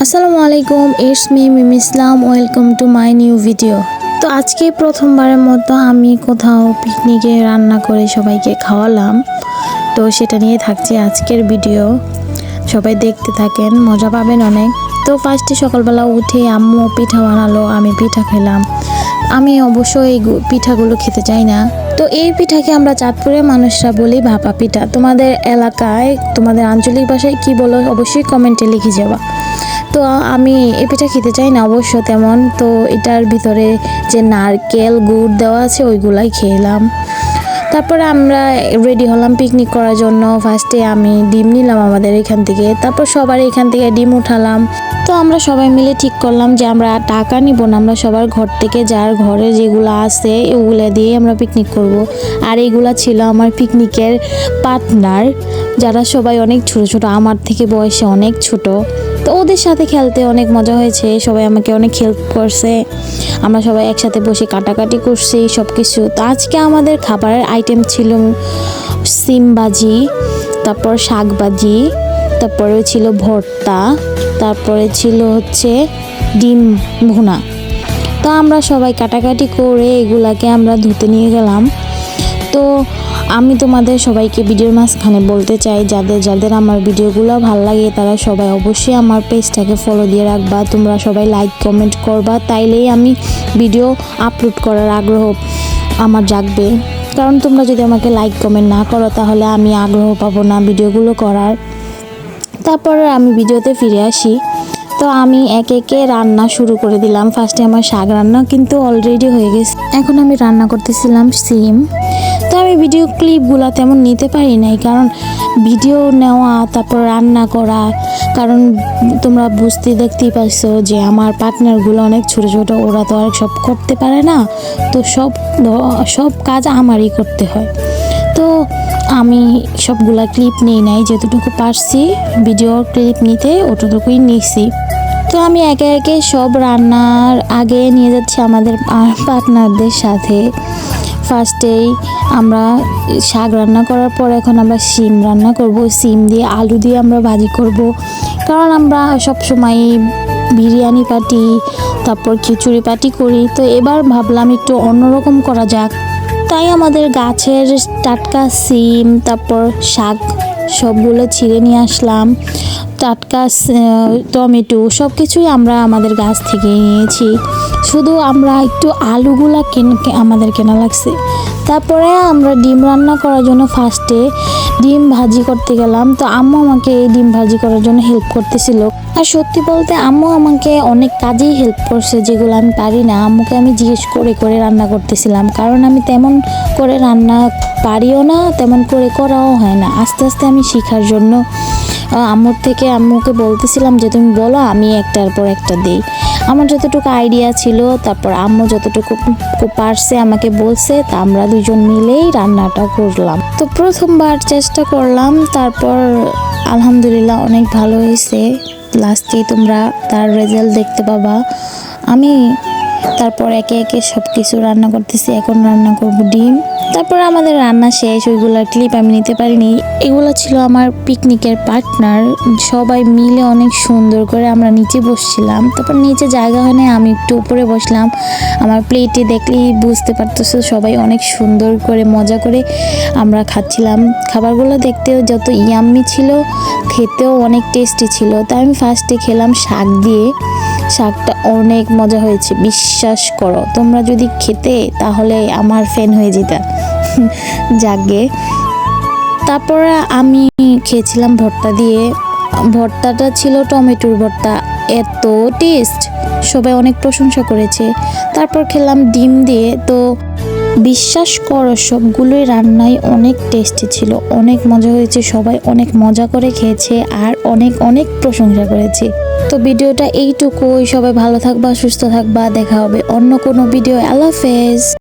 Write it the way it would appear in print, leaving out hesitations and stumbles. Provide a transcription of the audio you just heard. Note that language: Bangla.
আসসালামু আলাইকুম, it's me Mim Islam. Welcome to my new video. তো আজকে প্রথমবারের মতো আমি কোথাও পিকনিকে রান্না করে সবাইকে খাওয়ালাম, তো সেটা নিয়ে থাকছে আজকের ভিডিও। সবাই দেখতে থাকেন, মজা পাবেন অনেক। তো ফার্স্টে সকালবেলা উঠে আম্মু পিঠা বানালো, আমি পিঠা খেলাম। আমি অবশ্য এই পিঠাগুলো খেতে চাই না। তো এই পিঠাকে আমরা চাঁদপুরের মানুষরা বলি ভাপা পিঠা। তোমাদের এলাকায়, তোমাদের আঞ্চলিক ভাষায় কি বলো অবশ্যই কমেন্টে লিখে যাবা। তো আমি এই পিঠা খেতে চাই না অবশ্য তেমন। তো এটার ভিতরে যে নারকেল গুড় দেওয়া আছে ওইগুলাই খেলাম। তারপরে আমরা রেডি হলাম পিকনিক করার জন্য। ফার্স্টে আমি ডিম নিলাম আমাদের এখান থেকে, তারপর সবার এখান থেকে ডিম উঠালাম। তো আমরা সবাই মিলে ঠিক করলাম যে আমরা টাকা নিব না, আমরা সবার ঘর থেকে যার ঘরে যেগুলো আছে ওগুলো দিয়ে আমরা পিকনিক করব। আর এইগুলা ছিল আমার পিকনিকের পার্টনার, যারা সবাই অনেক ছোট ছোট, আমার থেকে বয়সে অনেক ছোট। তো ওদের সাথে খেলতে অনেক মজা হয়েছে, সবাই আমাকে অনেক হেল্প করছে। আমরা সবাই একসাথে বসে কাটাকাটি করছি সব কিছু। তো আজকে আমাদের খাবারের আইটেম ছিল সিম ভাজি, তারপর শাক ভাজি, তারপরে ছিল ভর্তা, তারপরে ছিল হচ্ছে ডিম ভুনা। তো আমরা সবাই কাটাকাটি করে এগুলাকে আমরা ধুতে নিয়ে গেলাম। তো আমি তোমাদের সবাইকে ভিডিওর মাঝখানে বলতে চাই, যাদের যাদের আমার ভিডিওগুলো ভালো লাগে তারা সবাই অবশ্যই আমার পেজটাকে ফলো দিয়ে রাখবা। তোমরা সবাই লাইক কমেন্ট করবা, তাইলেই আমি ভিডিও আপলোড করার আগ্রহ আমার জাগবে। কারণ তোমরা যদি আমাকে লাইক কমেন্ট না করো তাহলে আমি আগ্রহ পাবো না ভিডিওগুলো করার। তারপর আমি ভিডিওতে ফিরে আসি। তো আমি একে একে রান্না শুরু করে দিলাম। ফার্স্টে আমার শাক রান্না কিন্তু অলরেডি হয়ে গেছে। এখন আমি রান্না করতেছিলাম সিম। তো আমি ভিডিও ক্লিপগুলো তেমন নিতে পারি নাই, কারণ ভিডিও নেওয়া তারপর রান্না করা, কারণ তোমরা দেখতেই পাচ্ছো যে আমার পার্টনারগুলো অনেক ছোট ছোট, ওরা তো আর সব করতে পারে না। তো সব কাজ আমারই করতে হয়। তো আমি সবগুলা ক্লিপ নেই নাই, যতটুকু পারছি ভিডিওর ক্লিপ নিতে ওটুকুই নিয়েছি। তো আমি একে একে সব রান্নার আগে নিয়ে যাচ্ছি আমাদের পার্টনারদের সাথে। ফার্স্টেই আমরা শাক রান্না করার পর এখন আমরা সিম রান্না করব। সিম দিয়ে আলু দিয়ে আমরা ভাজি করব, কারণ আমরা সবসময় বিরিয়ানি পার্টি তারপর খিচুড়ি পার্টি করি। তো এবার ভাবলাম একটু অন্যরকম করা যাক, তাই আমাদের গাছের টাটকা সিম তারপর শাক সবগুলো ছিঁড়ে নিয়ে আসলাম। টাটকা টমেটো সব কিছুই আমরা আমাদের গাছ থেকে নিয়েছি, শুধু আমরা একটু আলুগুলা আমাদের কেনা লাগছে। তারপরে আমরা ডিম রান্না করার জন্য ফার্স্টে ডিম ভাজি করতে গেলাম। তো আম্মু আমাকে এই ডিম ভাজি করার জন্য হেল্প করতেছিল। আর সত্যি বলতে আম্মু আমাকে অনেক কাজেই হেল্প করছে, যেগুলো আমি পারি না। আম্মুকে আমি জিজ্ঞেস করে করে রান্না করতেছিলাম, কারণ আমি তেমন করে রান্না পারিও না, তেমন করে করাও হয় না। আস্তে আস্তে আমি শেখার জন্য আম্মুকে বলতেছিলাম যে তুমি বলো, আমি একটার পর একটা দিই। আমার যতটুকু আইডিয়া ছিল, তারপর আম্মু যতটুকু পারছে আমাকে বলছে, তা আমরা দুজন মিলেই রান্নাটা করলাম। তো প্রথমবার চেষ্টা করলাম, তারপর আলহামদুলিল্লাহ অনেক ভালো হয়েছে। লাস্টে তোমরা তার রেজাল্ট দেখতে পাবা। আমি তারপর একে একে সব কিছু রান্না করতেছি। এখন রান্না করব ডিম। তারপর আমাদের রান্না শেষ, ওইগুলোর ক্লিপ আমি নিতে পারিনি। এগুলো ছিল আমার পিকনিকের পার্টনার, সবাই মিলে অনেক সুন্দর করে আমরা নিচে বসছিলাম। তারপর নিচে জায়গা হয় না, আমি একটু উপরে বসলাম। আমার প্লেটে দেখলেই বুঝতে পারতেছো সবাই অনেক সুন্দর করে মজা করে আমরা খাচ্ছিলাম। খাবারগুলো দেখতেও যত ইয়াম্মি ছিল, খেতেও অনেক টেস্টি ছিল। তাই আমি ফার্স্টে খেলাম শাক দিয়ে। শাকটা অনেক মজা হয়েছে, বিশ্বাস করো। তোমরা যদি খেতে তাহলে আমার ফ্যান হয়ে যেতা। যাগে তারপরে আমি খেয়েছিলাম ভর্তা দিয়ে। ভর্তাটা ছিল টমেটোর ভর্তা, এত টেস্ট, সবাই অনেক প্রশংসা করেছে। তারপর খেলাম ডিম দিয়ে। তো বিশ্বাস করো সবগুলোই রান্নাই অনেক টেস্টি ছিল, অনেক মজা হয়েছে, সবাই অনেক মজা করে খেয়েছে আর অনেক অনেক প্রশংসা করেছে। তো ভিডিওটা এইটুকুই। সবাই ভালো থাকবা, সুস্থ থাকবা, দেখা হবে অন্য কোনো ভিডিও। আল্লাহ হাফেজ।